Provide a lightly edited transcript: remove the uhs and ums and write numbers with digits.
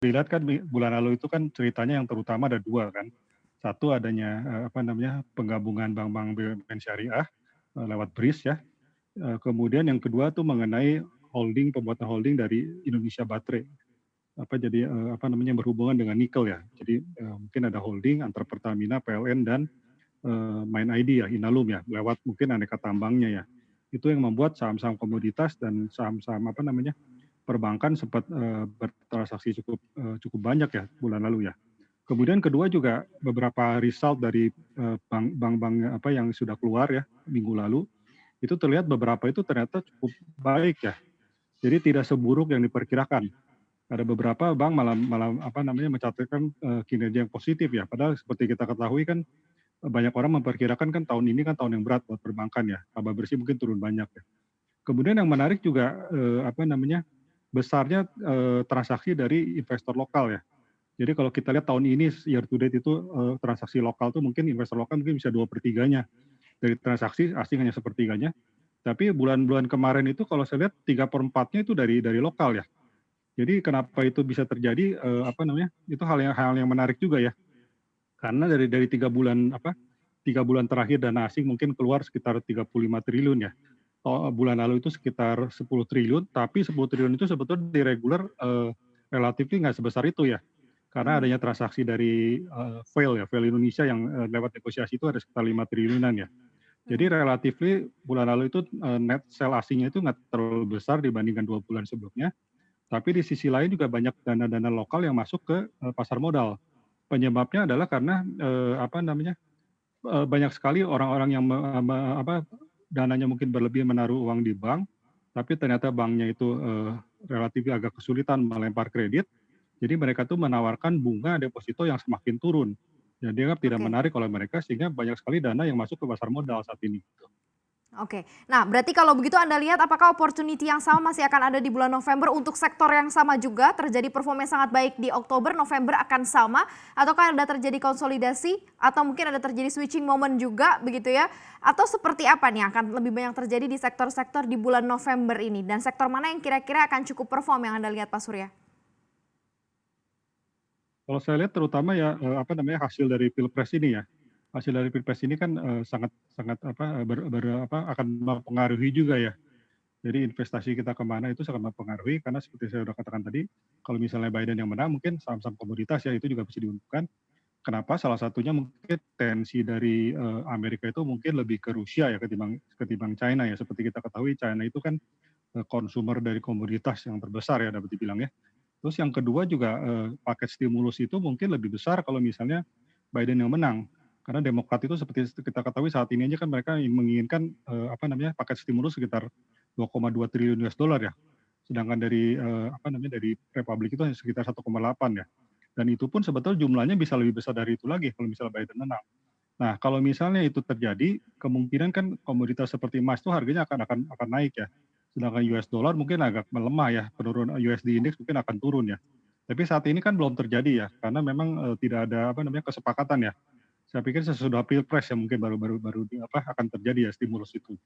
dilihat kan bulan lalu itu kan ceritanya yang terutama ada dua kan. Satu adanya penggabungan bank-bank BUMN syariah lewat BRIS ya. Kemudian yang kedua tuh mengenai pembuatan holding dari Indonesia Baterai. Berhubungan dengan nikel ya. Jadi mungkin ada holding antara Pertamina, PLN dan Main ID ya, Inalum ya, lewat mungkin aneka tambangnya ya. Itu yang membuat saham-saham komoditas dan saham-saham perbankan sempat bertransaksi cukup banyak ya bulan lalu ya. Kemudian kedua juga beberapa result dari bank-bank yang sudah keluar ya minggu lalu, itu terlihat beberapa itu ternyata cukup baik ya. Jadi tidak seburuk yang diperkirakan. Ada beberapa bank malah mencatatkan kinerja yang positif ya. Padahal seperti kita ketahui kan banyak orang memperkirakan kan tahun ini kan tahun yang berat buat perbankan ya. Laba bersih mungkin turun banyak ya. Kemudian yang menarik juga besarnya transaksi dari investor lokal ya. Jadi kalau kita lihat tahun ini year to date itu transaksi lokal tuh mungkin investor lokal mungkin bisa 2/3-nya dari transaksi, asing hanya sepertiganya. Tapi bulan-bulan kemarin itu kalau saya lihat 3/4-nya itu dari lokal ya. Jadi kenapa itu bisa terjadi? Itu hal yang menarik juga ya. Karena dari 3 bulan terakhir dana asing mungkin keluar sekitar 35 triliun ya. Bulan lalu itu sekitar 10 triliun, tapi 10 triliun itu sebetulnya di reguler relatif nggak sebesar itu ya. Karena adanya transaksi dari fail Indonesia yang lewat negosiasi itu ada sekitar 5 triliunan ya. Jadi relatif bulan lalu itu net sell asingnya itu nggak terlalu besar dibandingkan 2 bulan sebelumnya. Tapi di sisi lain juga banyak dana-dana lokal yang masuk ke pasar modal. Penyebabnya adalah karena banyak sekali orang-orang yang dananya mungkin berlebih menaruh uang di bank, tapi ternyata banknya itu relatif agak kesulitan melempar kredit. Jadi mereka tuh menawarkan bunga deposito yang semakin turun. Dan dianggap tidak menarik oleh mereka sehingga banyak sekali dana yang masuk ke pasar modal saat ini. Oke, nah berarti kalau begitu Anda lihat apakah opportunity yang sama masih akan ada di bulan November untuk sektor yang sama juga terjadi performa yang sangat baik di Oktober, November akan sama, ataukah ada terjadi konsolidasi atau mungkin ada terjadi switching moment juga begitu ya? Atau seperti apa nih akan lebih banyak terjadi di sektor-sektor di bulan November ini dan sektor mana yang kira-kira akan cukup perform yang Anda lihat Pak Surya? Kalau saya lihat terutama ya hasil dari Pilpres ini ya. Hasil dari Pilpres ini kan sangat akan mempengaruhi juga ya. Jadi investasi kita kemana itu sangat mempengaruhi karena seperti saya sudah katakan tadi, kalau misalnya Biden yang menang mungkin saham-saham komoditas ya itu juga bisa diuntungkan. Kenapa? Salah satunya mungkin tensi dari Amerika itu mungkin lebih ke Rusia ya ketimbang China ya. Seperti kita ketahui China itu kan konsumer dari komoditas yang terbesar ya dapat dibilang ya. Terus yang kedua juga paket stimulus itu mungkin lebih besar kalau misalnya Biden yang menang. Karena Demokrat itu seperti kita ketahui saat ini aja kan mereka menginginkan paket stimulus sekitar 2,2 triliun US dollar ya. Sedangkan dari Republik itu hanya sekitar 1,8 ya. Dan itu pun sebetulnya jumlahnya bisa lebih besar dari itu lagi kalau misalnya Biden menang. Nah, kalau misalnya itu terjadi, kemungkinan kan komoditas seperti emas itu harganya akan naik ya. Sedangkan US dollar mungkin agak melemah ya, penurunan USD index mungkin akan turun ya. Tapi saat ini kan belum terjadi ya, karena memang tidak ada kesepakatan ya. Saya pikir sesudah Pilpres ya mungkin baru akan terjadi ya stimulus itu.